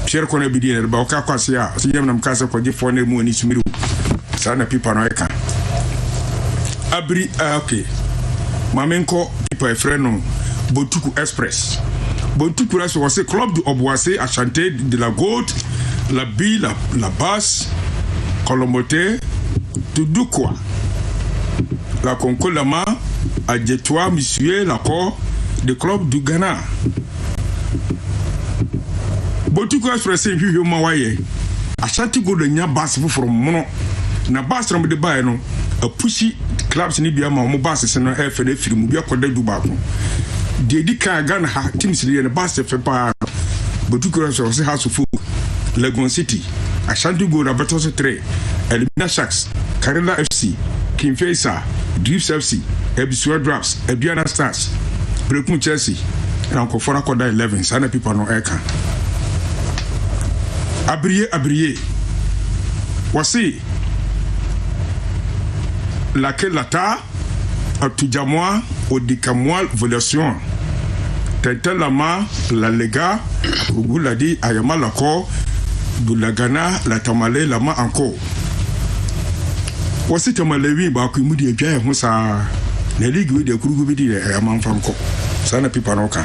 share kona bidi na ba ka kwase a so yam nam kasa ko gifo na mu ani sumiru sana pipa no eka abri okay mamenko pipa efreno Botuku Express Botuku Express c'est club de Oboissé à chanter de la Gaude la Bille la Basse Colomboté tout quoi la Concolama à Djetoua Monsieur la Cor de club du Ghana Botuku Express c'est vieux mawaye à chanter go de nya basse pour mono na basse ram de bae no a pushi clubs ni bia ma mo basse se no e fe na firi mu bia ko da du ba ko de di kan Ghana ha teams ni ne basse fe pa Botuku Express House of Folk Legon City Ashanti Gold Advertise 3 Elimina Sharks Karela FC King Faisal Drifts FC Ebisua Drafts Ebiana Stars Brekun Chelsea and Uncle Fona Koda 11 sana people no eka abrié voici laquelle lata atujamwa odikamwa volation tentelama la lega la di ayama lako bulagana la tamale lama encore voici tamalewi ba ku mudi edwa ho sa na ligue de kurugu bidi ayama fanko sana pipa noka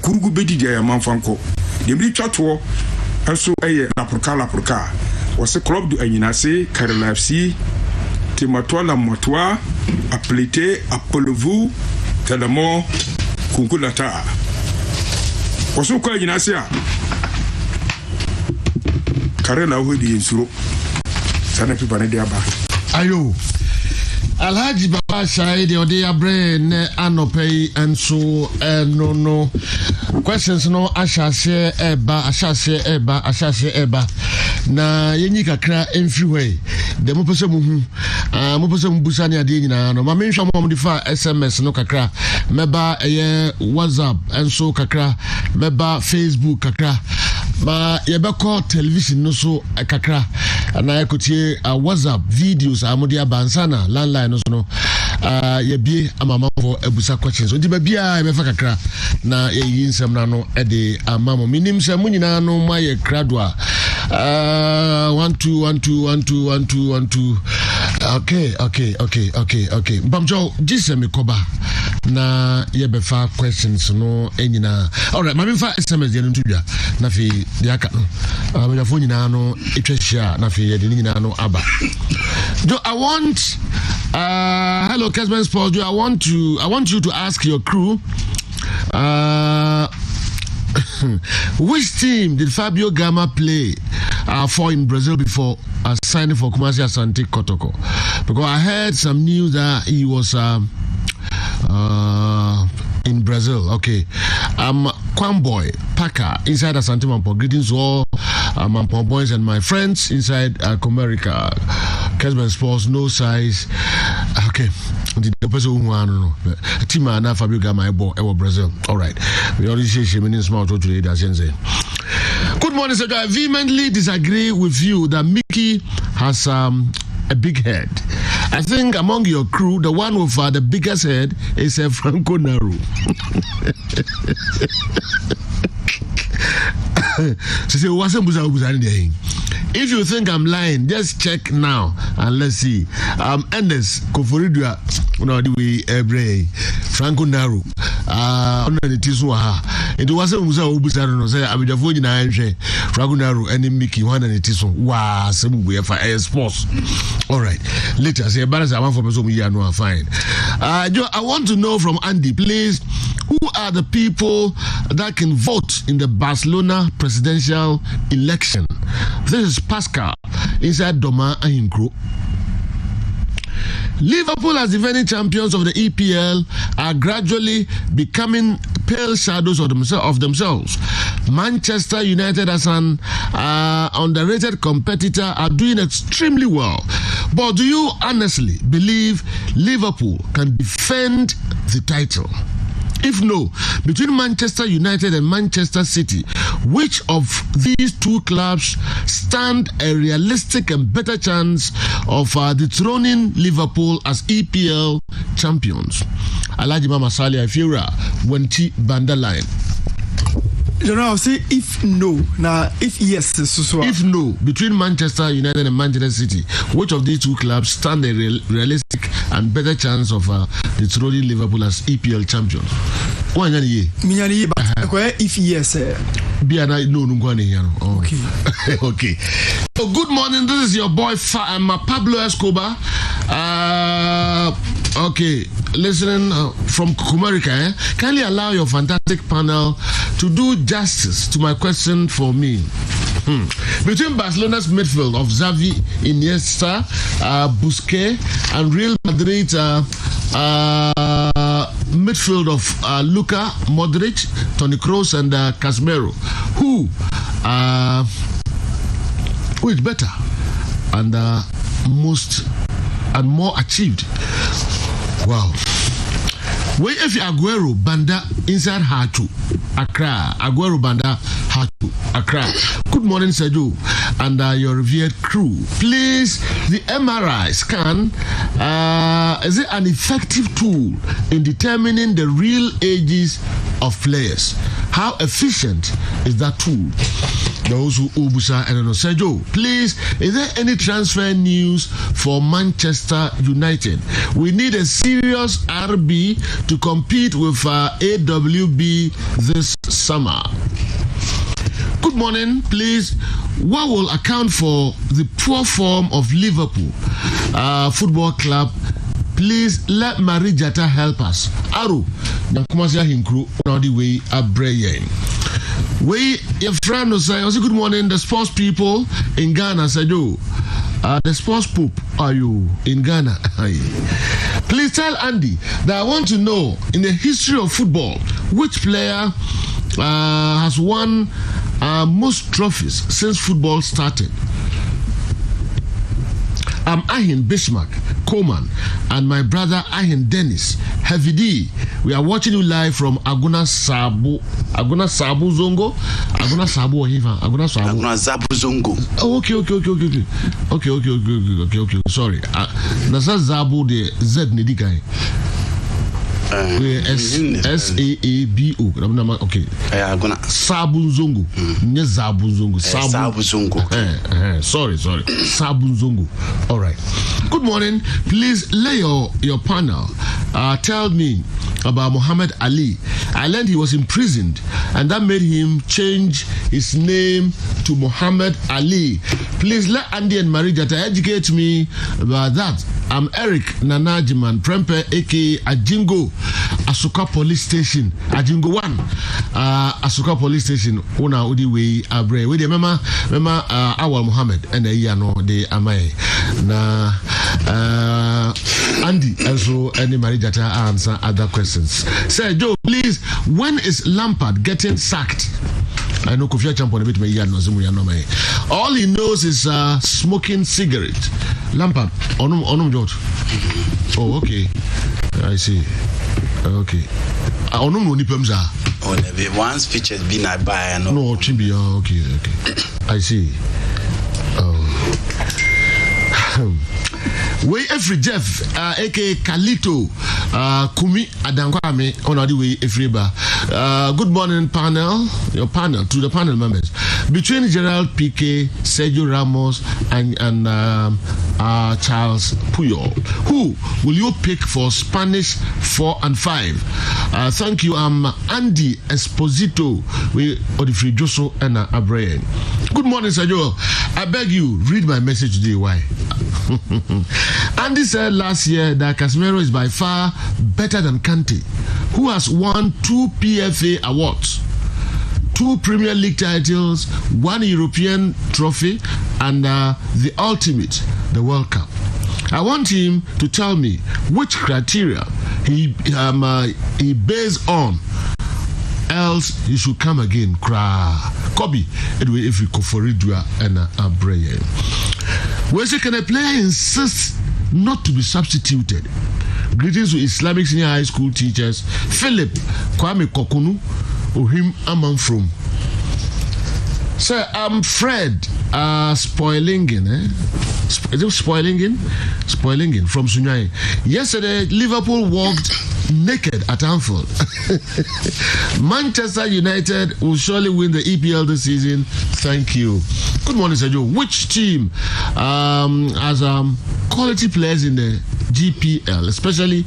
kurugu bidi de ayama fanko de mri twatwo enso eye la porka voici club du Agninase Karela FC Timatoa la motoa appelé appelez-vous tellement kunkulata voici quoi Agninase Karela hodi nsuro sana pipa ne dia ba ayo Alhaji Baba Shaide ode abre ne anopei enso no questions no ashase eba na yenyi kakra everywhere de mo pese mo hu busa ne ade nyina no ma menhwa mo de fa SMS no kakra meba WhatsApp enso kakra meba Facebook kakra ma yebeko television no so kakra na ekotie WhatsApp videos amodi abansana landline no so no yebie amama for ebusa questions odi ba bia e mefa kakra na yeyi nsem na no e de amamo minim se munyina no ma ye kradwa 12 okay bamjo jise me koba na yebefa questions no enyina alright ma mefa SMS de no tudwa na fi de aka no ma fo nyina no etwahia na fi de nyina no aba do I want hello Kessben Sports, do I want you to ask your crew which team did Fabio Gama play for in Brazil before signing for Kumasi Asante Kotoko? Because I heard some news that he was in Brazil. Okay. Kwamboy Paka inside Asante Mampo. Greetings to all Mampo boys and my friends inside Comerica. Kessben Sports, no size. Okay. The person who no team na Fabio Gama ebo Brazil. All right. We already say she means small to today. That's say. Good morning, sir. I vehemently disagree with you that Mickey has a big head. I think among your crew, the one with the biggest head is Franco Naru. If you think I'm lying, just check now and let's see. Endes Koforidua, the way every Franco Naru. It wasn't Musa Ubusano say I'm the phone in Franco Naru and Mickey one and it is wow, some way for air sports. All right, later say balance I want for person we are no fine. I want to know from Andy, please, who are the people that can vote in the Barcelona presidential election? This is Pascal inside Doma Ahinkro. Liverpool, as defending champions of the EPL, are gradually becoming pale shadows of themselves. Manchester United, as an underrated competitor, are doing extremely well. But do you honestly believe Liverpool can defend the title? If no, between Manchester United and Manchester City, which of these two clubs stand a realistic and better chance of dethroning Liverpool as EPL champions? Alhaji Mama Sali Afira, Wenti Bandaline. don't know. I'll say if no. Now, if yes, so. If no, between Manchester United and Manchester City, which of these two clubs stand a realistic and better chance of dethroning Liverpool as EPL champions? One year. If yes, okay. Okay. So good morning. This is your boy Pablo Escobar. Okay, listening from Kumarica. Kindly allow your fantastic panel to do justice to my question for me. Between Barcelona's midfield of Xavi, Iniesta, Busquets, and Real Madrid midfield of Luka Modric, Toni Kroos, and Casemiro, who is better and most and more achieved? Wow. Where if Aguero Banda inside Hatu Accra, Aguero Banda Hatu Accra. Good morning, Sergio, and your revered crew. Please, the MRI scan is it an effective tool in determining the real ages of players? How efficient is that tool? Those who Ubusa and Sergio, please, is there any transfer news for Manchester United? We need a serious RB to compete with AWB this summer. Good morning, please. What will account for the poor form of Liverpool Football Club? Please let Marie Jata help us. Aru, Nankumasia Hinkru, on the way Abrayen. We, your friend will say, good morning, the sports people in Ghana. Said you, the sports poop, are you in Ghana? Please tell Andy that I want to know, in the history of football, which player has won most trophies since football started. I'm Ahin Bismarck Coleman and my brother Ahin Dennis Heavy D. We are watching you live from Aguna Sabu Zongo. Aguna Sabu or Hiva? Aguna Sabu Zongo. Oh, okay. Sorry. Nasa Zabu de Z Nidikai. SAABO. Okay. Sabun Zongo. Sabun Zongo. Sabun Zongo. Sorry. Sabun Zongo. All right. Good morning. Please lay your panel. Tell me about Muhammad Ali. I learned he was imprisoned, and that made him change his name to Muhammad Ali. Please let Andy and Marijata educate me about that. I'm Eric Nanajiman Prempe, aka Ajingo, Asuka Police Station, Ajingo 1, Asuka Police Station, Una Udi Way Abre. We remember Awal Muhammad and Yano de Amai. Na Andy also any Marijata answer other questions. Say Joe, please, when is Lampard getting sacked? I know Kofi Champion a bit me no me. All he knows is smoking cigarette. Lampard, onum George. Oh, okay. I see. Okay. Onum no nipemza. Oh, never once featured been I buy no. No, chimbi. Okay. I see. Oh. We every Jeff, aka Kalito, Kumi Adankwame, on the way Efriba. Good morning, panel. Your panel to the panel members. Between Gerald Piqué, Sergio Ramos, and Charles Puyol, who will you pick for Spanish 4 and 5? Thank you. I'm Andy Esposito. We Odifri Joso and Abraham. Good morning, Sergio. I beg you, read my message today. Why? Andy said last year that Casemiro is by far better than Kante, who has won 2 PFA awards, 2 Premier League titles, 1 European trophy, and the ultimate, the World Cup. I want him to tell me which criteria he based on, else he should come again. Kobe, anyway, if we go for it, and Abraham. When can a player insist not to be substituted? Greetings to Islamic Senior High School teachers Philip Kwame Kokunu Ohim Amanfrom. Sir, I'm Fred Spoilingen. Is it Spoilingen from Sunyai? Yesterday, Liverpool walked naked at Anfield. Manchester United will surely win the EPL this season. Thank you. Good morning, Sergio. Which team has quality players in the GPL, especially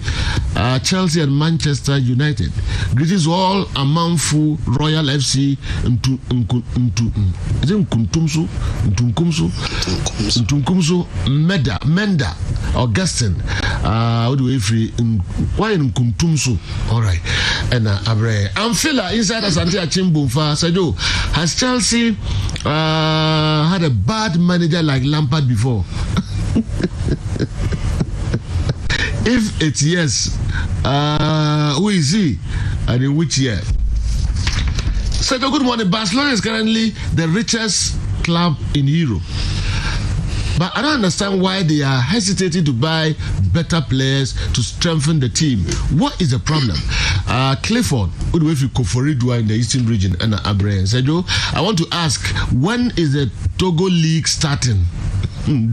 Chelsea and Manchester United? Greetings all Amanfu Royal FC Ntunkumsu Menda Augustine. What do we free? Why in Kuntumsu? All right. And Abre Amphila inside Asante Achimbumfa Sergio, has Chelsea had a bad manager like Lampard before? If it's yes, who is he and in which year? So good morning. Barcelona is currently the richest club in Europe, but I don't understand why they are hesitating to buy better players to strengthen the team. What is the problem? Clifford, who do we feel Koforidua in the Eastern region, and Abraham Sergio, I want to ask, when is the Togo League starting?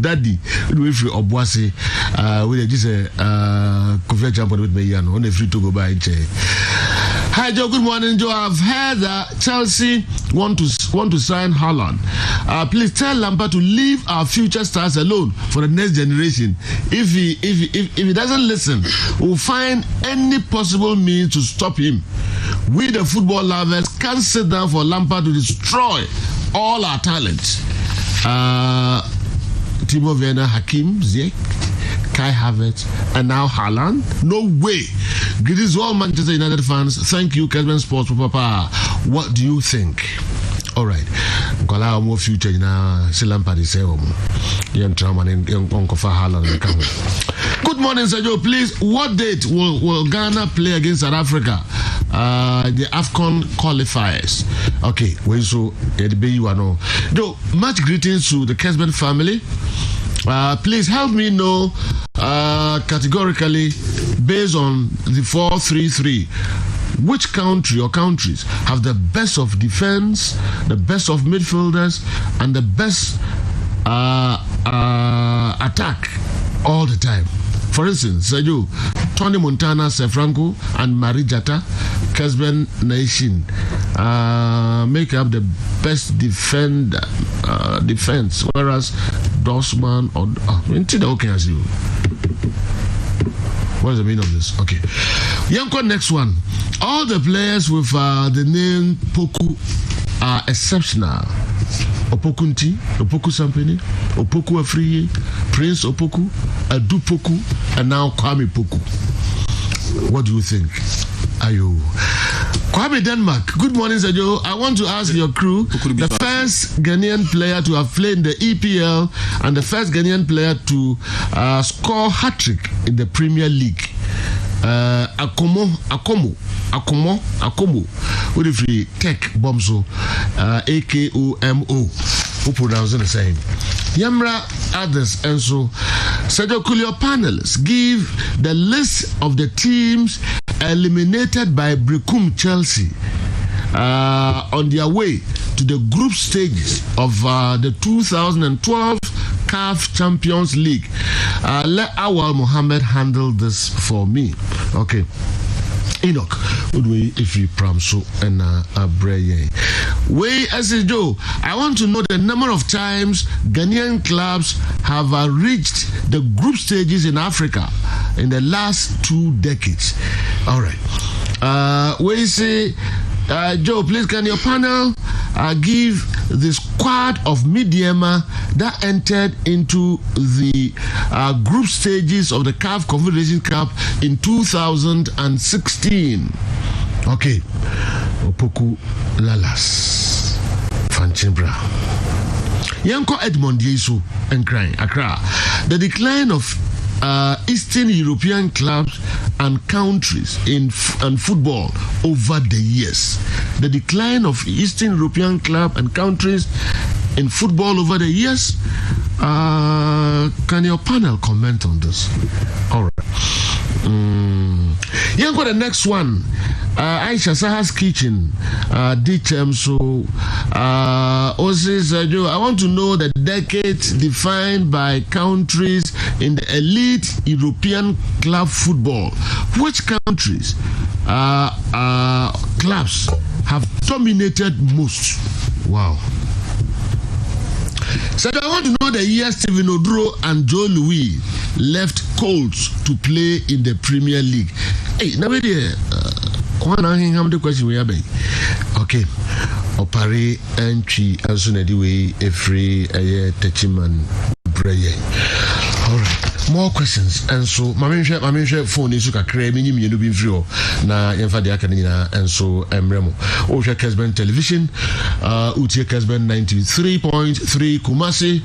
Daddy, we free Obuasi, we just Kofi Champion with me, on the free to go by. Hi Joe, good morning Joe. I've heard that Chelsea want to sign Haaland. Please tell Lampard to leave our future stars alone for the next generation. If he doesn't listen, we'll find any possible means to stop him. We the football lovers can't sit down for Lampard to destroy all our talents. Timo Werner, Hakim Ziyech, Kai Havertz, and now Haaland? No way. Greetings all Manchester United fans. Thank you, Kessben Sports Papa. What do you think? All right. Nkola more future na Lampard is young trauma young Uncle Haaland. Good morning, Sergio. Please, what date will Ghana play against South Africa? The AFCON qualifiers. Okay, so much greetings to the Kessben family. Please help me know categorically, based on the 4-3-3, which country or countries have the best of defense, the best of midfielders, and the best attack all the time. For instance, Sergio, Tony Montana, Sefranco, and Marie Jata, Kessben Nation make up the best defense, whereas Dossman or okay as you. What is the meaning of this? Okay. Yanko, next one. All the players with the name Poku are exceptional. Opokunti, Opoku Sampeni, Opoku Afriye, Prince Opoku, Adu Poku, and now Kwame Poku. What do you think? Ayo. Kwame Denmark. Good morning, Sergio. I want to ask your crew, the first Ghanaian player to have played in the EPL and the first Ghanaian player to score hat-trick in the Premier League. Akomo. What if we Tech Bomso, AKOMO, who pronounce it the same? Yamra others, and so Sergio, could your panelists give the list of the teams eliminated by Brecum Chelsea on their way to the group stages of the 2012 CAF Champions League? Let Awal Mohammed handle this for me. Okay. Enoch, would we if you so and Abreye? We as a Joe, I want to know the number of times Ghanaian clubs have reached the group stages in Africa in the last 2 decades. All right. We say, Joe, please can your panel give the squad of Midiema that entered into the group stages of the CAF Confederation Cup in 2016. Okay. Opoku Lalas Fanchimbra Yanko Edmond Yesu and crying Accra. The decline of Eastern European clubs and countries in football over the years. The decline of Eastern European clubs and countries in football over the years. Can your panel comment on this? All right. Yanko, the next one. Aisha Saha's Kitchen, DCHM. So, I want to know the decades defined by countries in the elite European club football. Which countries clubs have dominated most? Wow. So I want to know the year Steven Oduro and Joe Louis left Colts to play in the Premier League. Hey, now the question we have. Okay. Opare entry as soon as we a free Techiman Braye. All right. More questions, and so Mamisha phone is to create mini me be free na Yemfadia Canina and so Emremo. Osha Kessben television, Utia Kessben 93.3 Kumasi,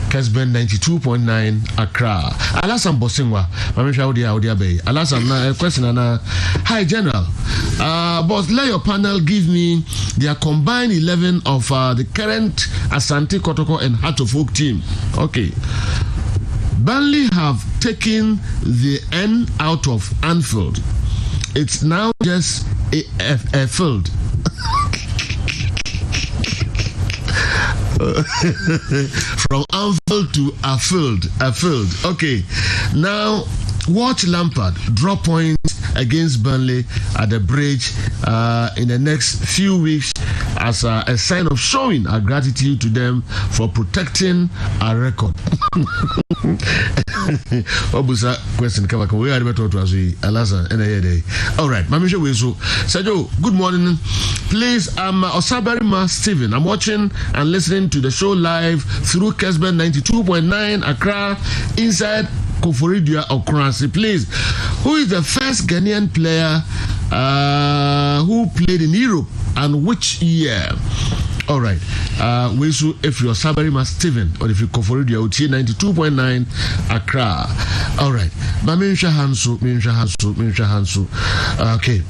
Kessben 92.9 Accra. Alasam Bosingwa, Mamisha Odia Bay. Alasam na question na hi general. Boss, let your panel give me their combined 11 of the current Asante Kotoko and Heart of Oak team. Okay. Burnley have taken the N out of Anfield. It's now just a field. From Anfield to a field. Okay. Now, watch Lampard draw points against Burnley at the Bridge in the next few weeks as a sign of showing our gratitude to them for protecting our record. What was that question? We are better to ask Alaza and a day. All right, Mamisha Weso. Sajo, good morning. Please, I'm Osabarima Stephen. I'm watching and listening to the show live through Kessben 92.9 Accra inside Koforidia Okransi. Please, who is the first Ghanaian player who played in Europe and which year? All right. If you're Sabarima Stephen or if you Koforidia OT 92.9 Accra. All right. Minsha Hansu. Okay.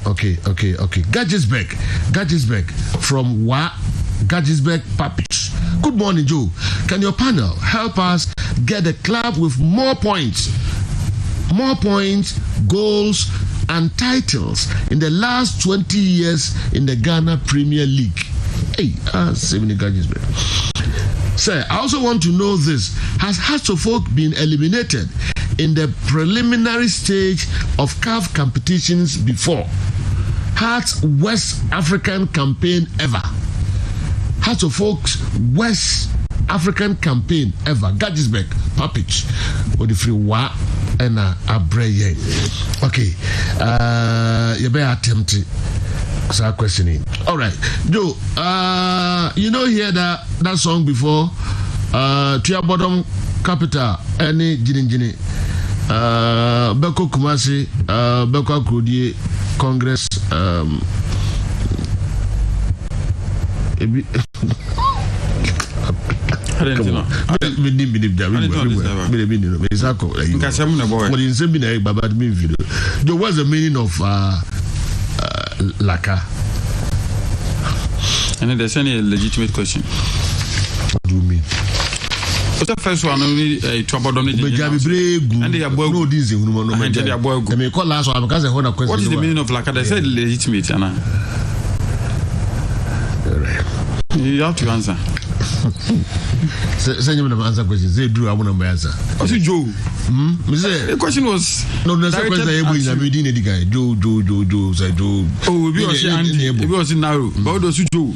Gadgesbeck from Gadgesbeck Papich. Good morning, Joe. Can your panel help us get a club with more points, goals, and titles in the last 20 years in the Ghana Premier League? Hey, Sir, I also want to know this. Has Hearts of Oak been eliminated in the preliminary stage of CAF competitions before? Hearts West African campaign ever. Hearts of Oak's West African campaign ever. Gadgesbeck, Papich, or the free wa and a breye. Okay, you better attempt it. Start questioning. All right, Joe. You know, hear that song before? Tia Bottom Capital, any Jini. Beko Kumasi, Beko Akrodi, Congress. What's the meaning of Laka? And there's any legitimate question. What do you mean? What's the first one? Only trouble on the and they are boy. No, this is no. They are boy. They may call last one because I want a question. What is the meaning of Laka? They said legitimate, Anna. You have to answer. Say you want to answer questions. They do. I want to answer. What's it, Joe? The question was no. The question is we didn't the guy. Joe. Say Joe. Oh, we was in now. But those Joe.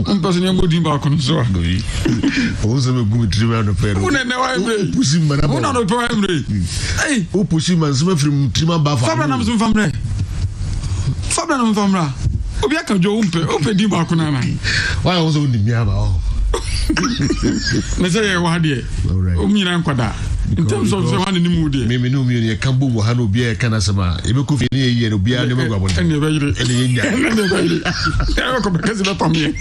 I'm passing your body back on so. Also, we go to the fair. Who never pushing man. Who not primary? Hey, who pushing man? Some from Tima Bafa. Fabian family. Obi aka jo umpe di ba kuna na. Why was on the miaba? Me say e wa de. All right. O mi na nkwada. In terms of the one in the mood. Me no me e kan bo ha no bia e kan asema. E be ko fi ne ye no bia ne magwa bon. Ene be yire. Ene nya. Ene be yire. E ko be kasi be pam ye.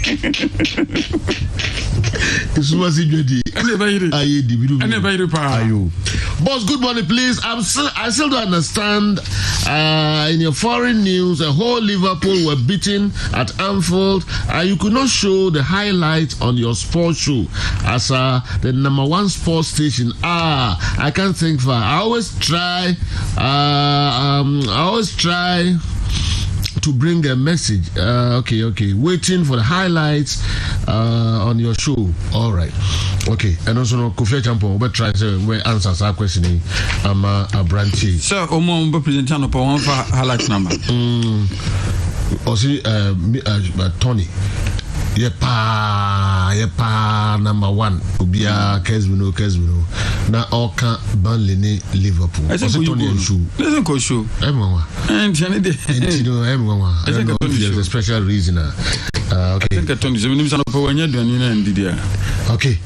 This was it ready. Ene be yire. Aye di bidu. Ene be yire pa. Ayo. Boss, good morning, please. I still don't understand. In your foreign news, a whole Liverpool were beaten at Anfield. You could not show the highlights on your sports show as the #1 sports station. I can't think far. I always try to bring a message. Okay. Waiting for the highlights on your show. All right. Okay. And also, no, Kofi Champo, we try to answer our question. I'm a branch. Sir, Omo, we present channel for one highlight number. Also, Tony. Yepa number 1 Ubia Kessben na Oka Burnley ni Liverpool. Also Tony show. Listen ko show. Emwa. And Emwa. I don't know if there's a special reason. Okay. I think Tony Zeminim sana po wanya duani na ndidia. Okay.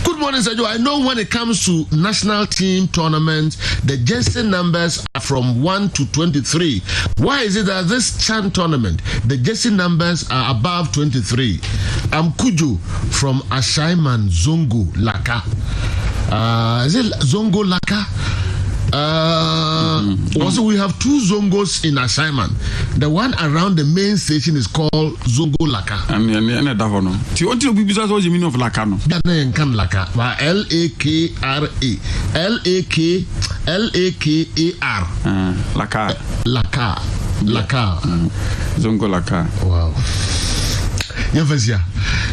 Good morning, Sergio. I know when it comes to national team tournaments, the jersey numbers are from 1 to 23. Why is it that this CHAN tournament, the jersey numbers are above 23? I'm Kujo from Ashaiman Zongo Laka. Is it Zongo Laka? Also, we have 2 Zongos in Ashaiman. The one around the main station is called Zongo Laka. And that one. See what you be what you mean of Laka no? Laka. L-A-K-R. Laka. Zongo Laka. Wow. Yavasia.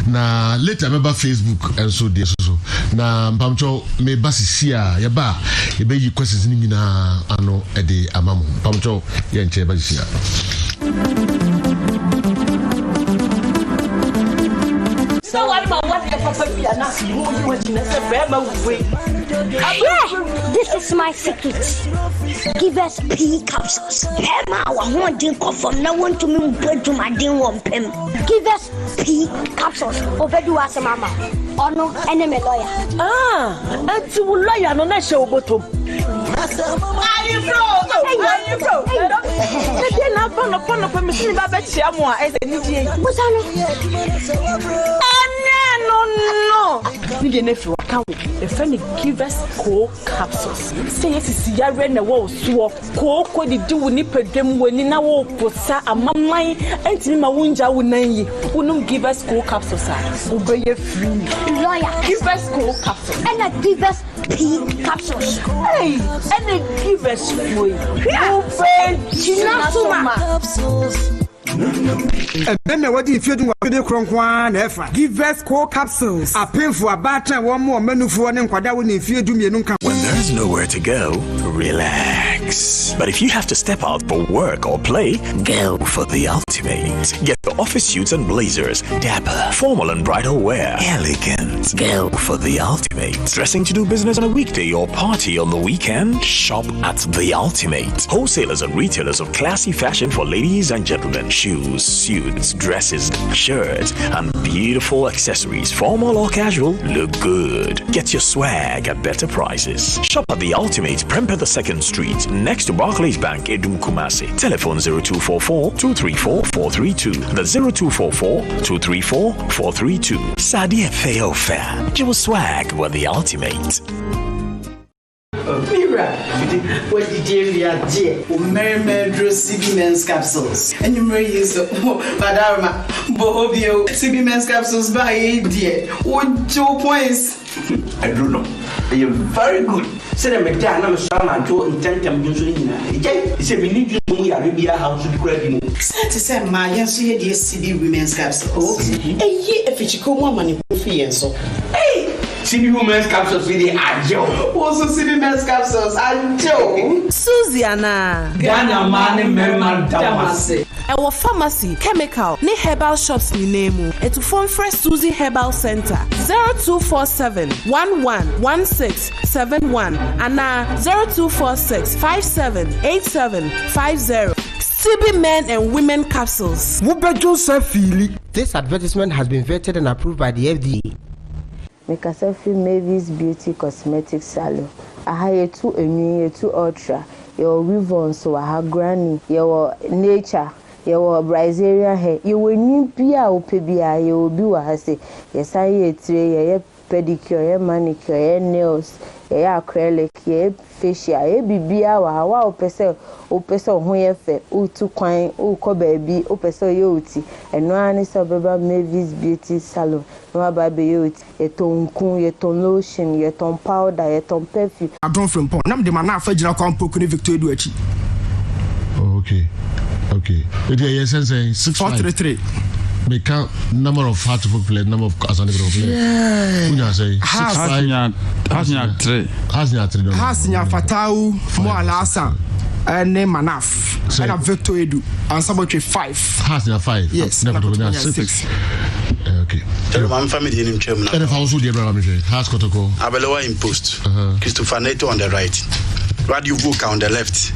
Na later remember Facebook and so this so. Na mpamcho me basi sia yaba ebe yi questions ni nyina ano ede amamu. Mpamcho ye nche basi sia. So what about what the papa be and ask you what you say this is my secret. Give us P capsules. Emma, I want to go from now on to me to my din one pem. Give us P capsules. Over do as a mama. Or no enemy lawyer. And to lawyer no na show bottom. Are you broke? They na pon me see ba bet share mo as a nidi. What's no. You get if you account the friend give us cold capsules. Say yes, is ya red na wo so ko di do ni pedem wani na wo posa amamman enti ma wunja wonan yi. Wonum give us cold capsules. Wo be free. Lawyer, give us cold capsules. And I give us P capsules. Hey, and they give us free. Wo be capsules. Then what if you do a cronkwan efa? Give us core capsules. A painful about one more menu for one and if you do me. When there's nowhere to go, relax. But if you have to step out for work or play, go for the ultimate. Get the office suits and blazers, dapper, formal and bridal wear, elegant. Go for the ultimate. Dressing to do business on a weekday or party on the weekend? Shop at the ultimate. Wholesalers and retailers of classy fashion for ladies and gentlemen. Shoes, suits, dresses, shirts, and beautiful accessories, formal or casual, look good. Get your swag at better prices. Shop at the ultimate Prempeh 2nd Street, next to Barclays Bank, Edum Kumasi. Telephone 0244-234-432. That's 0244-234-432. Sadia Feo Fair. Your swag with the ultimate. Mira, what did you dear? Mary Medro CB Men's Capsules. And you may use Madama Bohobio CB Men's Capsules by a dear. What 2 points? I don't know. You're very good. Say the McDan, I'm a son, and two intent and usually. It's a religion we are Arabia house to credit. Sad to say, my young dear CB Women's Capsules. A year if it's a woman in so. Hey! CB Women's Capsules with the Ajo. Also, CB Men's Capsules, Ajo. Susiana. Ghana man, Merman Damase. Our pharmacy, chemical, ni herbal shops ni name. And to phone fresh Susie Herbal Center 0247 111671 and 0246 578750. CB Men and Women Capsules. This advertisement has been vetted and approved by the FDA. Mekasafi Mavis Beauty Cosmetics Salon. Aha yetu enyi yetu ultra. Your Rivon so aha granny. Your nature. Your Brazilian hair. You will need bia opebia. You will be wahase. Yes I ye tray. Ye pedicure. Ye manicure. Ye nails. Ye acrylic. Ye facial. Ye bibia waha opese. Opese ohuye fe. Utu kwine. Uko baby. Opese yoti. And no anisa beba Mavis Beauty Salon. No baby yoti. Ye ton kun. Ye ton lotion. Ye ton powder. Ye ton perfume. I don't from Pond. Nam de mana fajina kwa mpokuni Victor Duechi. Okay. It is 433. They count number of hard to players, number of Asante players. Yeah. Unya say 6-5. Hasnya Fatau Mo Alasa and Manaf. And a Victor Edu and Sabotre 5. Hasnya 5. Yes. Never 6. Okay. My family in Germany. And if I also dear brother, has got to go. Abeloa impost. Christopher Neto on the right. Radio Vuka on the left.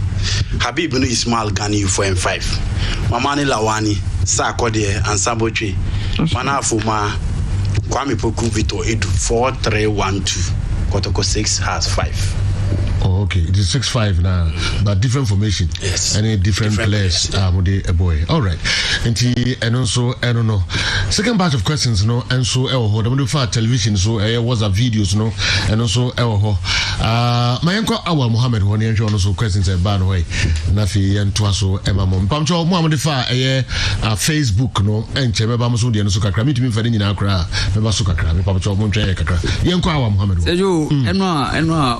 Habib no Ismail Gani 4 and 5. Mamani Lawani, Sakode and Sabotre. Manafuma Kwame Poku Vito Edu 4-3-1-2. Kotoko 6 has 5. Oh, okay. It is 6-5 now, but different formation. Yes. Any different players. A boy. All right. And also, I don't know. Second batch of questions, no, and so the for television, so was a videos, no, and also my uncle Awa Muhammad when you also questions a bad way. Nafi and Twaso Emma Mom. Pamcho Muhammad Fa Facebook, no, and Chebamasu and Sukakra. Meet me for in Accra. Sukakra, Pamcho Montre Kakra. Yanko Awa Muhammad. You and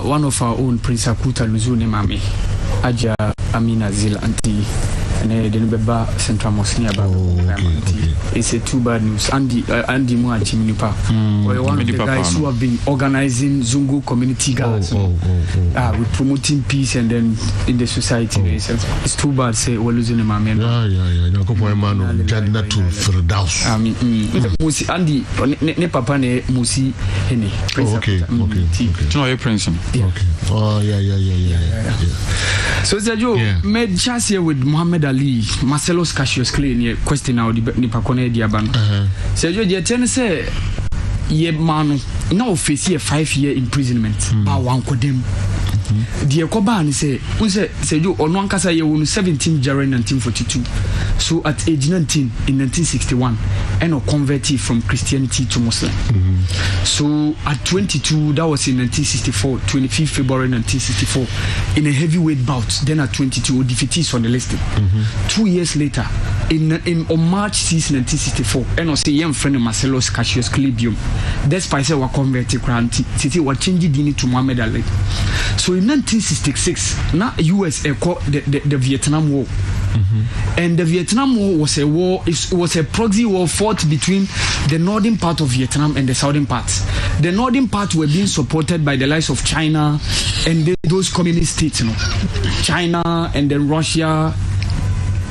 one of our own Prince Akuta Luzuni Mami Aja Amina Zil Anti and then Beba Central Mosnia. It's a too bad news. Andy Muachi Minipa, one of the guys who have been organizing Zungu community galas with promoting peace and then in the society. It's too bad. Say we're losing a man. No go for man Jadna to Firdaus. I mean, Musi Andy ne papa ne Musi Hene. Okay. No, you're Prince. Okay. Oh yeah. So Sergio made chance here with Muhammad Ali, Marcelo Cassius Clay near question now the Pacone Diaban. Sergio, the attorney say, ye man, now face a 5-year imprisonment. But one could them. The Koban say, Sergio, on one case, you won 17 January 1942. So at age 19 in 1961, and converted from Christianity to Muslim. So at 22, that was in 1964, 25th February 1964, in a heavyweight bout. Then at 22, defeatees on the list. 2 years later, on March 6, 1964, and I say young friend Marcelo Cassius Clay, despite say we converted City were changing dini to Muhammad Ali. So in 1966, now US the Vietnam War. And the Vietnam War was a war. It was a proxy war fought between the northern part of Vietnam and the southern part. The northern part were being supported by the likes of China and those communist states, China and then Russia.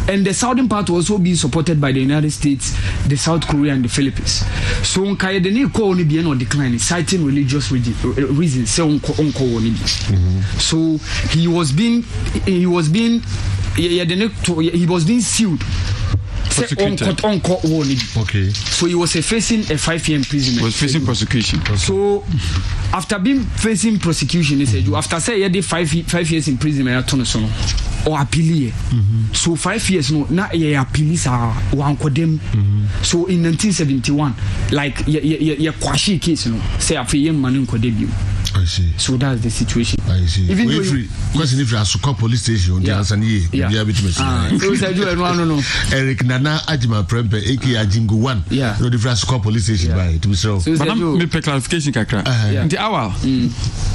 And the southern part was also being supported by the United States, the South Korea, and the Philippines. So, Nkayedeni ko only be no decline, citing religious reasons. So he was being sued. Okay. So he was facing a 5-year imprisonment. He was facing prosecution. Okay. So after being facing prosecution, he said, after say he 5 years imprisonment, or appeal. So 5 years no na ye appeals are one kodem. So in 1971, like ye kwashi case no say afi manu kodebio. I see. So that's the situation. I see. Even though question if you are Sukkot police station, the answer is no. Eric Nana Ajima Prempe, aka Ajingu 1. Yeah. No different Sukkot police station by to be so. But I'm me clarification kakra. The hour.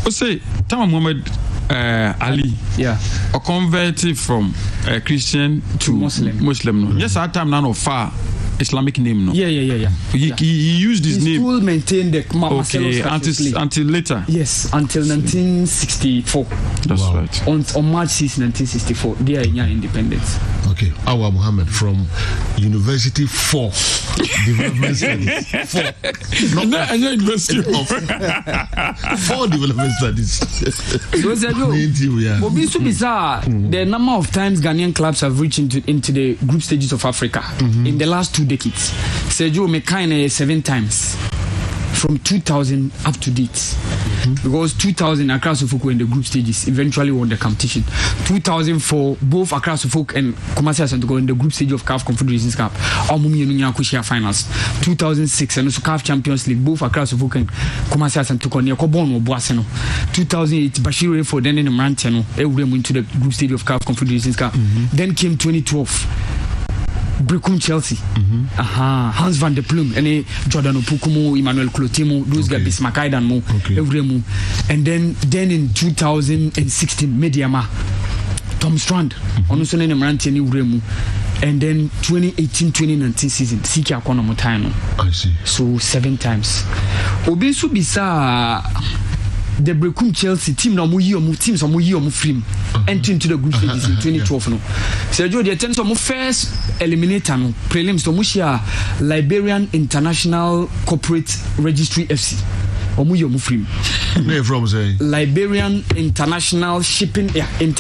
O say Tama Muhammad Ali, or converted from Christian to Muslim. No. Yes, at time none of far Islamic name. No. Yeah. He used his name. Still maintained the until later. Yes, until 1964. That's right. On March 6, 1964, they are in independence. Okay, Awa Muhammad from University 4 Development Studies. 4. Not University of 4 Development Studies. So the number of times Ghanaian clubs have reached into the group stages of Africa in the last 2 decades. Sergio Mekane 7 times. From 2000 up to date, because 2000 Accra Sofoko in the group stages eventually won the competition. 2004 both Accra Sofoko and Kumasi Asante in the group stage of CAF Confederations Cup. Finals. 2006 and also CAF Champions League both Accra Sofoko and Kumasi Asante near Kobono Boaseno. 2008 Bashir for then in Mrantiano into the group stage of CAF Confederations Cup. Then came 2012. Brickum Chelsea, Hans van der Plum, and Jordan Opokumo, Emmanuel Clotimo, those guys, Bismarck and Mo, and then in 2016, Mediama, Tom Strand ono so ne mrantie ni wuremu. And then 2018-2019 season Siki akona mo time no. I see. So 7 times. Obi so bisa the Brekum Chelsea team na mo yi omo teams omo yi omo film enter into the group stages in 2012 no. Sergio the attempt omo first eliminator no prelims to mo share Liberian International Corporate Registry FC. Omo yi omo film. Where from say? Liberian International Shipping and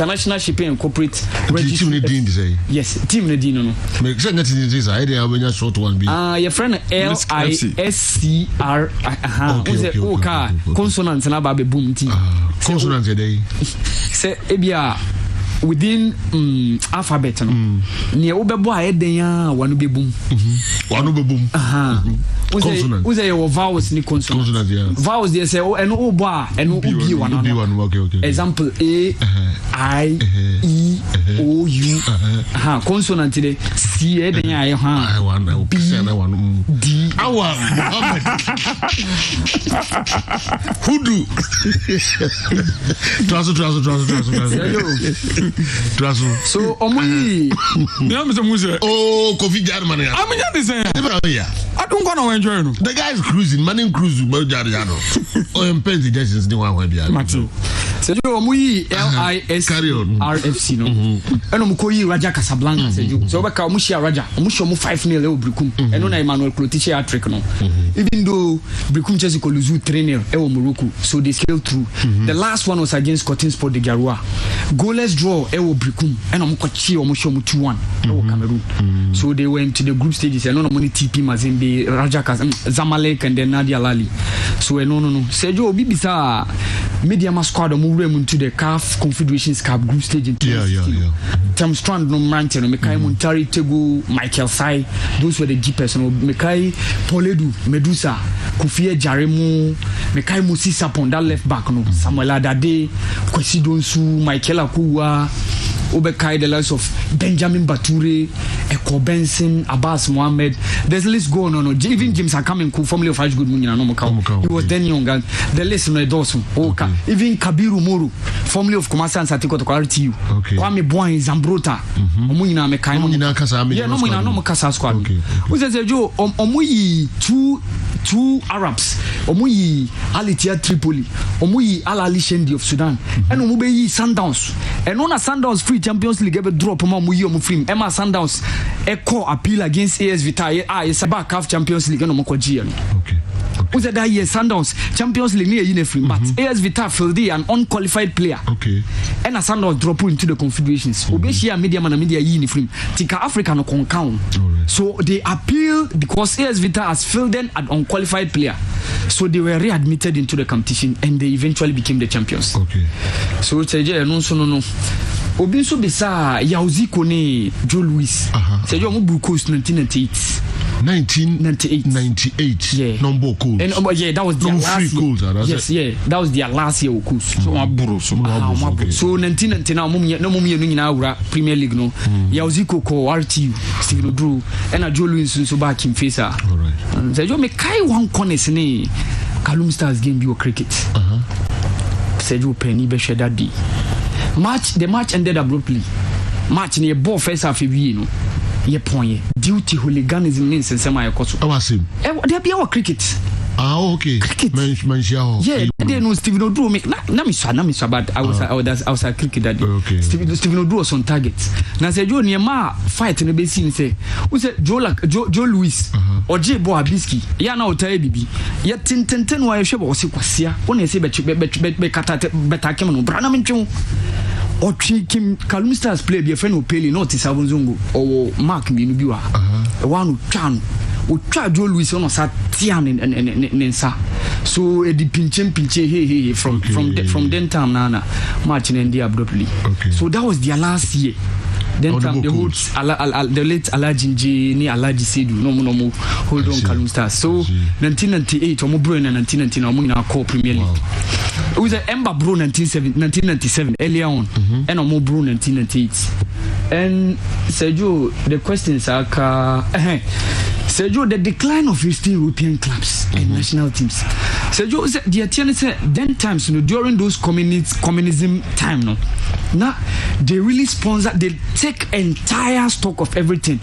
Corporate Registry. Team ne din say. Yes, team ne din no. Make sure that it is I dey have short one be. Your friend LISCR okay. Consonant na ba be boom team. Consonant dey. Say ebia within alphabet no. Ne obebo a eden ya wanu be boom. Wanu be boom. Consonant. Who's your vowels ni consonant? Consonant, yeah. Vowels they say and o ba and o b one. Okay. Example A I E O U. Consonant today C eden ya I want B D awa Muhammad. Hudu. Trasu. So omuyi. Oh, Kofi Jarman. I'm not the same. I don't go no enjoy no. The guy is cruising, man cruise Jarjano. Oh, I'm paying the Jetsons the one where be. Sergio omuyi LISRFC no. Eno mukoyi Raja Casablanca Sergio. So beka omushia Raja, omusho mu 5-0 e Brikum. Eno na Emmanuel Clotiche hat-trick no. Even though Brikum Chelsea ko lose 3-0 e Morocco, so they scaled through. The last one was against Cotton Sport de Garoua. Goalless draw e Brikum. Eno mukochi omusho mu 2-1 e Cameroon. So they went to the group stages. Eno no money TP Mazembe, Raja Zamalek and then Nadia Lali. So no. Sergio Bibisa media squad into the CAF Confederations Cup group stage in 2016. Yeah. Tom Strand no Mante no Mekai Montari Tego Michael Sai, those were the jeepers no Mekai Poledu Medusa Kufie Jaremu Mekai Musi Sapon that left back no Samuel Adade Kwesi Donsu Michael Akuwa Obekai the likes of Benjamin Bature Eko Benson Abbas Mohammed. There's a list going on. Even James Akamen formerly of Good Munya no he was then young and the list no Dawson. Okay. Even Kabiru Moro, formerly of Kumasi and Satiko to RTU. Okay. Kwame Boy Zambrota. Omunyina Mekai no Munyina Kasa. Yeah, no Munyina no Kasa squad. Who says Joe Omuyi two Arabs. Omuyi Alitia Tripoli. Omuyi Al Ali Shendi of Sudan. And Omubeyi Sundowns. And on a Sundowns free Champions League ever drop Omuyi Omufrim. Emma Sundowns echo appeal against AS Vita. It's about CAF Champions League no Mokoji. Okay. Who said that year Sundowns Champions League near uniform, but AS Vita filled an unqualified player. Okay. And a Sundowns drop into the confederations. Obeshia media man media uniform. Tika Africa no count. So they appeal because AS Vita has filled an unqualified player. So they were readmitted into the competition and they eventually became the champions. Okay. So it's a no. Obi so bisa Yauziko ne Joe Louis. Say you move coast 1998. Yeah. Number cool. And yeah, that was their last year. Yes, yeah. That was their last year of course. So Maburo. So 1999 no mummy no Premier League no. Yauziko ko RTU Stephen Drew and a Joe Louis so back in face. All right. Say you make kai one corner ne Kalum Stars game bio cricket. Say you penny be share that day. The match ended abruptly. Match near ball first half of no. Ye point duty hooliganism means in semi koso. There be our cricket. Okay. Cricket. Yeah, they know Stephen Odro make na me but I was a cricket that day. Okay. Stephen Odro was on target. Na say Joe near ma fight no be seen say. Who say Joe Louis or J Bo Abiski. Ya na otai bibi. Ya ten wa hwe bo se kwasia. Wona say be kata beta kem no bra na mentwe. Or Kim Kalum Stars play be a friend who pay not is Avonzungu or Mark Minubiwa. One chan would try Joe Louis on Satian and Sa. So a pinche from then time Nana marching in the abruptly. Okay. So that was their last year. Then the late Alajinji ni Alaji Sedu no hold on Kalum Stars. So 1998 Omo Bro and 1999 Omo na call Premier League. It was an Ember Bro 1997 earlier on and Omo Bro 1998. And Sergio the questions are Sergio, the decline of Eastern European clubs and national teams. Sergio, the attorney said, then times, during those communism time, now they really sponsor, they take entire stock of everything.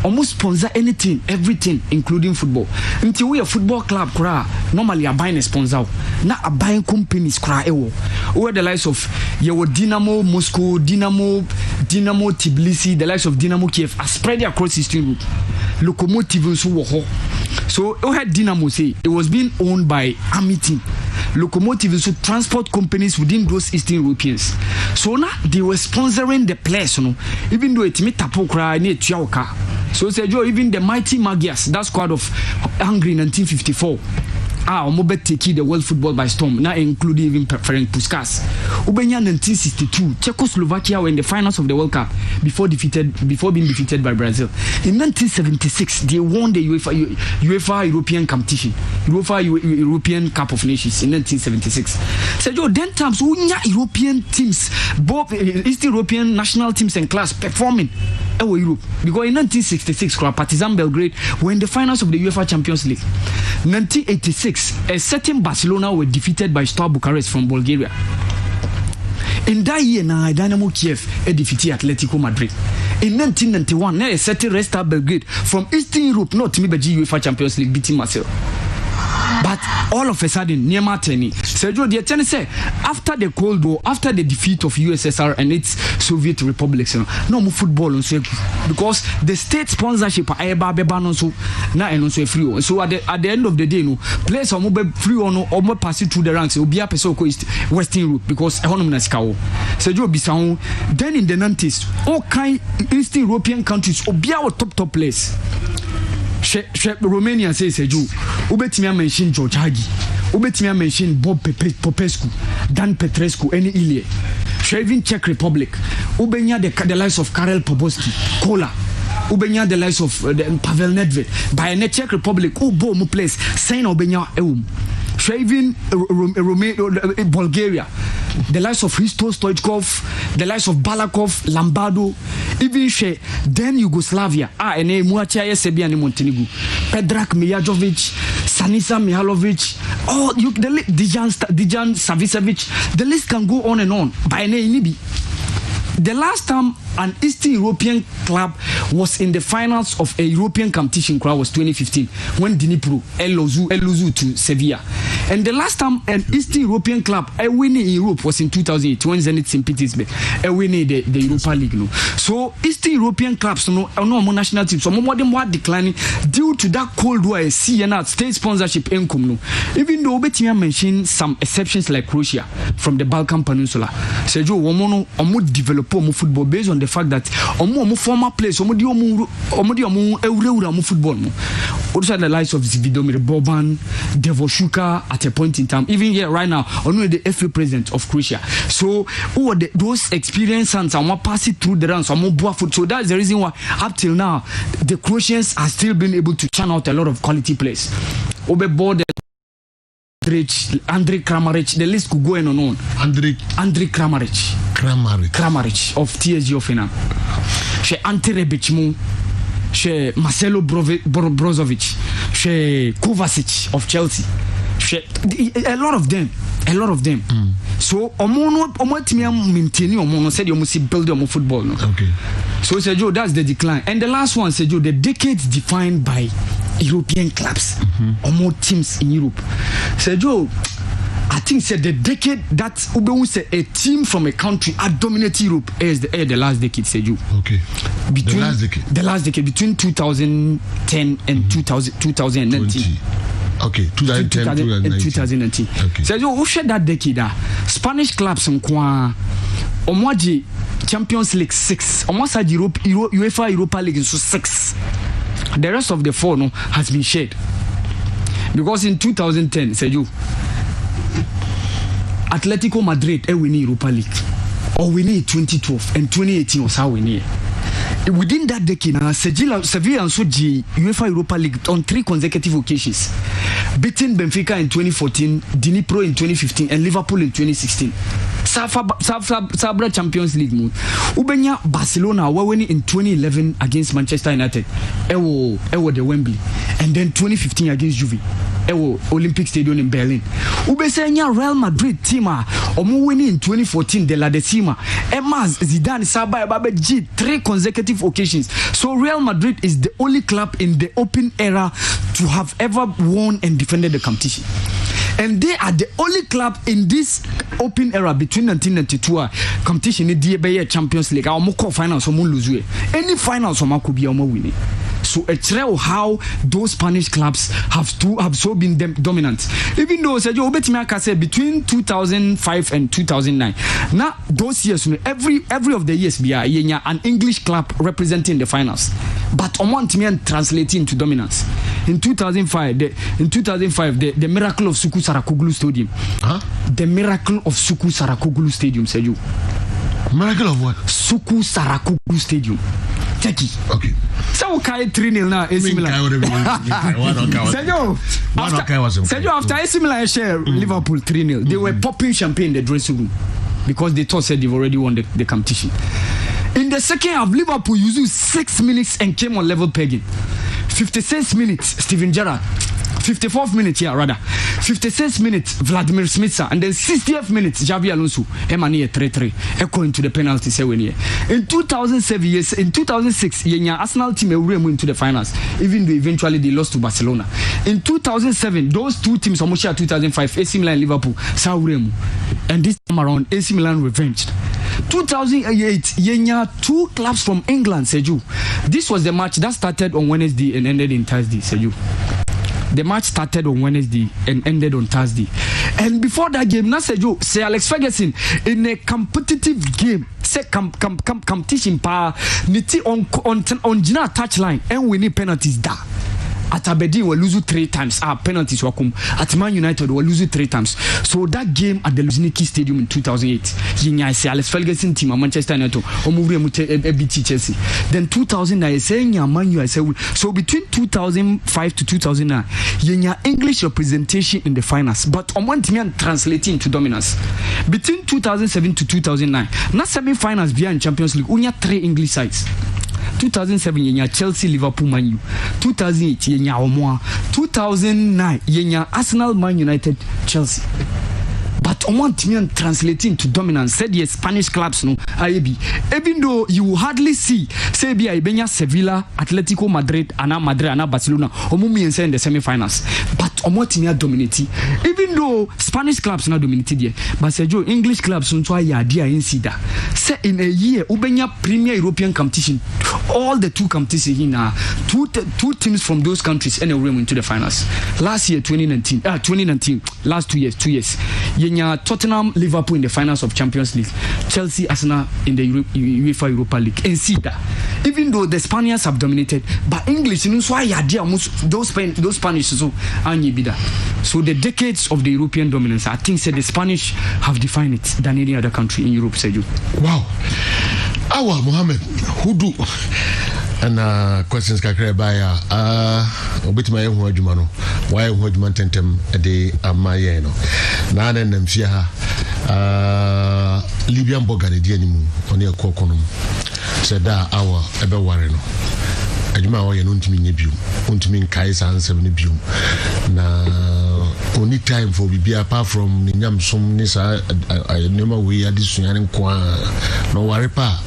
Almost sponsor anything, everything, including football. Until we a football club, normally are buying a sponsor. Now are buying companies, where the likes of Dynamo Moscow, Dynamo Tbilisi, the likes of Dynamo Kiev are spread across Eastern Europe. Locomotive so we had Dynamo say it was being owned by Army team. Locomotive so transport companies within those Eastern Europeans. So now they were sponsoring the players, even though it made Tapokra near Chiaoka. So Sergio, even the mighty Magyars, that squad of Hungary in 1954. Omobe take the world football by storm, now including even Ferenc Puskas. Ubenya 1962, Czechoslovakia were in the finals of the World Cup before being defeated by Brazil. In 1976, they won the UEFA European competition, UEFA European Cup of Nations in 1976. So then times European teams, both Eastern European national teams and class performing in Europe. Because in 1966, Partizan Belgrade were in the finals of the UEFA Champions League. 1986, a certain Barcelona were defeated by Star Bucharest from Bulgaria. In that year, Dynamo Kiev defeated Atletico Madrid. In 1991, a certain Red Star Belgrade from Eastern Europe, not to be UEFA Champions League, beating Marseille. But all of a sudden, Neymar Teni, Sergio, the attorney said, after the Cold War, after the defeat of USSR and its Soviet republics, no more football on because the state sponsorship now and also free. So at the end of the day, players are more free or more passing through the ranks. It will be a Western Europe because Sergio Bissau. Then in the 90s, all kind Eastern European countries will be our top players. Romania says Sergio, Ubetimia mentioned George Hagi, Ubetimia mentioned Bob Popescu, Dan Petrescu, any Ilie. Even Czech Republic, Ubenya the likes of Karel Poboski, Kola, Ubenya the likes of Pavel Nedved. By the Czech Republic, Ubo mu place, Saint Ubenya Even Bulgaria, the likes of Hristo Stoichkov, the likes of Balakov, Lombardo, even then Yugoslavia, and Muatia Serbia and Montenegro, Predrag Mijajovic, Sanisa Mihalovic, Dijan Savicevic, the list can go on and on. By name, the last time an Eastern European club was in the finals of a European competition was 2015 when Dnipro Elozu to Sevilla. And the last time an Eastern European club winning in Europe was in 2008 when Zenit St. Petersburg winning the Europa League. So Eastern European clubs no national teams so more than more declining due to that Cold War CNR state sponsorship income. Even though Betia mentioned some exceptions like Croatia from the Balkan Peninsula. Sergio Womono develop football based on the fact that former players football also the likes of Zvidomir Boban, Devoshuka at a point in time, even here right now only the FA president of Croatia. So those experienced and someone pass it through the ranks, so that's the reason why up till now the Croatians are still being able to churn out a lot of quality players. Andrej Kramaric, the list could go on and on. Andrej Kramaric of TSG of Finland. She Ante Rebic, she Marcelo Brozovic, she Kovacic of Chelsea. A lot of them. So omo maintaining omo said you must build your football. No? Okay. So Sergio, that's the decline. And the last one, Sergio, the decades defined by European clubs or more teams in Europe. Sergio, I think said the decade that say a team from a country had dominated Europe is the last decade, Sergio. Okay. The last decade between 2010 and 2019. Okay, 2010 and 2019. Okay. Sergio, who shared that decade? Spanish clubs Omwaji Champions League 6, almost at UEFA Europa League so 6. The rest of the 4 has been shared. Because in 2010, Sergio, Atletico Madrid win Europa League. Or we need 2012 and 2018 was how we need. Within that decade, Sevilla and Soji UEFA Europa League on 3 consecutive occasions, beating Benfica in 2014, Dnipro in 2015, and Liverpool in 2016. Sabra Champions League mu ubenya Barcelona were winning in 2011 against Manchester United ewo the Wembley, and then 2015 against Juve ewo Olympic Stadium in Berlin. Ubesenya Real Madrid team omo winning in 2014 de la Decima Emas Zidane Saba Babe G 3 consecutive occasions. So Real Madrid is the only club in the open era to have ever won and defended the competition. And they are the only club in this open era between 1992 competition in the Champions League. Our more finals or lose any finals or could be winning. So it's real how those Spanish clubs have so been dominant. Even though Sergio Obetimaka said between 2005 and 2009. Now those years, every of the years, we are an English club representing the finals. But on translating into dominance. In 2005, the miracle of Suku Sarakoglu Stadium. Huh? The miracle of Suku Sarakoglu Stadium, Sergio. Miracle of what? Suku Sarakoglu Stadium. Turkey. Okay. So okay 3-0 now AC Milan. Sergio, after AC Milan share Liverpool 3-0, they were popping champagne in the dressing room because they thought they've already won the competition. In the second half, Liverpool used 6 minutes and came on level pegging. 56 minutes, Steven Gerrard. 54th minute, 56 minutes, Vladimir Smitsa, and then 60th minute, Xabi Alonso. Emmanuel 3-3. Echo into the penalty. In 2006, Arsenal team went into the finals, even though eventually they lost to Barcelona. In 2007, those two teams, almost 2005, AC Milan and Liverpool, and this time around, AC Milan revenged. 2008, Yenya, 2 clubs from England, Sergio. This was the match that started on Wednesday and ended in Thursday, Sergio. The match started on Wednesday and ended on Thursday. And before that game, Sergio, say Alex Ferguson, in a competitive game, say competition power, niti on Gina touchline, and we need penalties da. At Aberdeen we lose 3 times. Penalties were come. At Man United we lose 3 times. So that game at the Luzhniki Stadium in 2008, Yinya say Alex Ferguson team at Manchester United beat Chelsea. Then 2009 say Man U say so between 2005 to 2009, Yinya English representation in the finals, but on one team translating to dominance. Between 2007 to 2009, not semi-finals via in Champions League, only 3 English sides. 2007 yenya Chelsea, Liverpool, Man U. 2008 yenya Omoa. 2009 yenya Arsenal, Man United, Chelsea. But on one team translating to dominance, said yes, Spanish clubs no IAB. Even though you hardly see, say be Ibenya, Sevilla, Atletico Madrid, Ana Barcelona, Omumi and say in the semi-finals. But on what team dominating? Even though Spanish clubs not dominated yet, but Sergio, English clubs don't try idea in Sida. Say in a year, Ubenya Premier European competition, all the 2 competitions in two teams from those countries anyway went to the finals. Last year, 2019, last 2 years. Tottenham, Liverpool in the finals of Champions League, Chelsea, Arsenal in the UEFA Europa League. And see that, even though the Spaniards have dominated, but English, those Spanish so So the decades of the European dominance, I think the Spanish have defined it than any other country in Europe. Wow. Awa Mohammed, who do? And questions kakra baya obitima ye ho adwuma no why ho adwuma tentem de amaye no na na namfia ha Libyan Bogan de animu oni ekokonom said that our ebe ware no adwuma wo ye no ntimi nya biom ntimi nkai san 7 biom na only time for bibia apart from ninyam som ni sa nema we adisunya nko no ware pa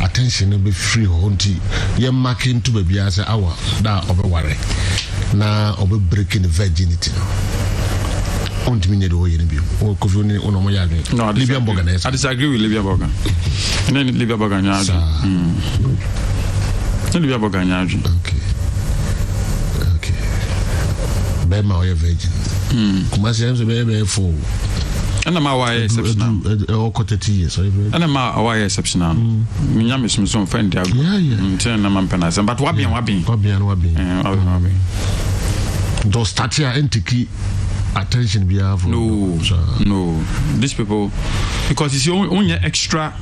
attention no be free honti ye marking to baby as our da obeware na obe breaking the virginity on to me the way in or could you no Libyan Bogan. I disagree with Libyan Bogan. And then Libyan Bogan. Libyan Bogan. Okay. Bema or virgin. Kumasians a baby for. And I'm our exceptional. Or 30 years. And I'm our exceptional. Minyam is some friend. Yeah. Turn a man penas. But Wabi. Those statia entity attention we have. No. These people, because it's your own extra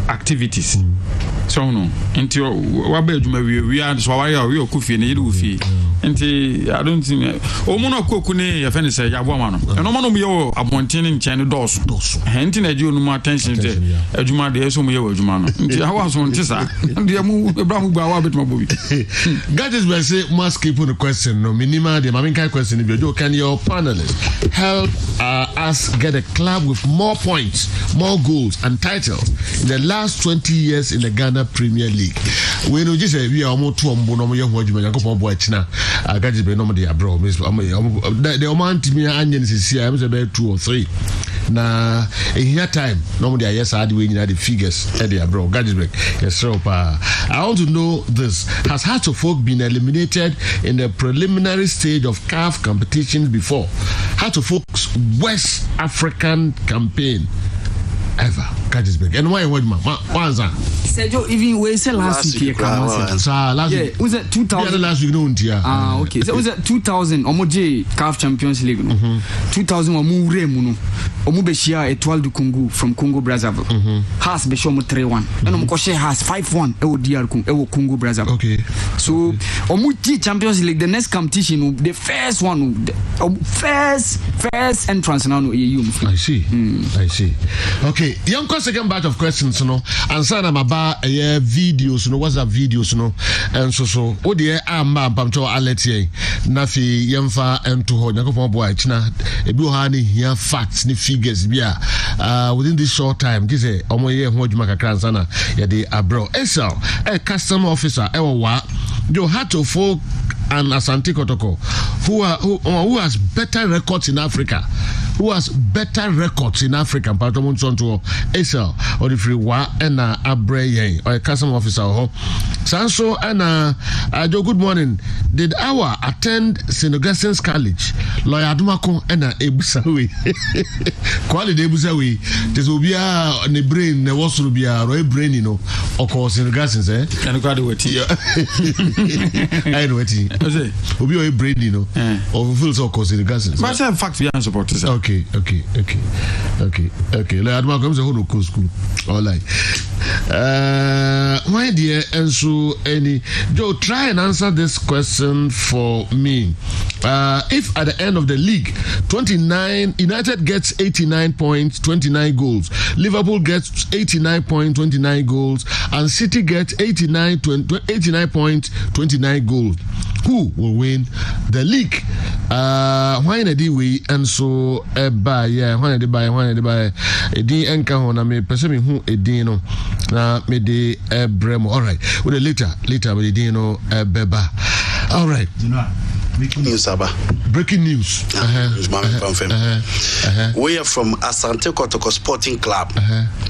activities. so no nti wa ba adwuma we so wa ya we okufie ne yiri ofie nti I don't think o mo no koku ne ya fene say ya bo ma no eno mo no ye o abonten nchen dos nti na ji onu mo attention te adwuma de so mo ye o adwuma no nti hawa so nti sa ndi mu Abraham gba wa betuma bobi God is by say must keep on the question no minima the maminka question if you can your panelists help us get a club with more points, more goals and titles in the last 20 years in the Ghana Premier League. We know just we are more to no young boy China. I got to be no the abroad. The amount me onions is here, I'm about 2 or 3. Now in here time, normally I yes I do the figures at the abroad. Gadget yes, so I want to know this. Has Hearts-of-Oak been eliminated in the preliminary stage of CAF competitions before? Hearts-of-Oak's West African campaign ever. Kessben. And why what man? What's that? Sergio, even we say last week last week. Was it 2000? Last week no okay. So was it 2000 Omoje CAF Champions League no. 2000 omu remu no. Omu be share Etoile du Congo from Congo Brazzaville. Has be show mo 3-1. And omu ko share has 5-1 e wo DR Congo Brazzaville. Okay. So omu T Champions League the next competition the first one first entrance now no you. I see. I see. Okay. Young second batch of questions and sana maba videos WhatsApp videos and so o de amba pamcho alert here na fi yemfa ento ho nyakopon boy china ebi ha ni here facts ni figures bia within this short time this omoye ho adwuma kakra sana ya de abro esel a customer officer wa you had to folk and Asante Kotoko who has better records in Africa Patomun Sonto Esel or the free wa and Abre or a customer officer Sanso and good morning. Did our attend St. Augustine's College Lawyer Dumako and Ebusawi quality Ebusawi this will be a brain ne was will be a roy brain of course St. Augustine's and graduate I know it will be a brain or feels of course St. Augustine's but in fact we are supporters. Okay. Lawyer Dumako comes a whole school all right my dear and so any Joe try and answer this question for me. If at the end of the league 29 United gets 89 points 29 goals, Liverpool gets 89 points 29 goals and City gets 89 points 29 goals, who will win the league? Why na di we and so buy why na buy edin enka ho na me pese me hu edin no na me de bremo. All right, with later with edin no beba. All right, breaking news Aba. Breaking news. We are from Asante Kotoko Sporting Club.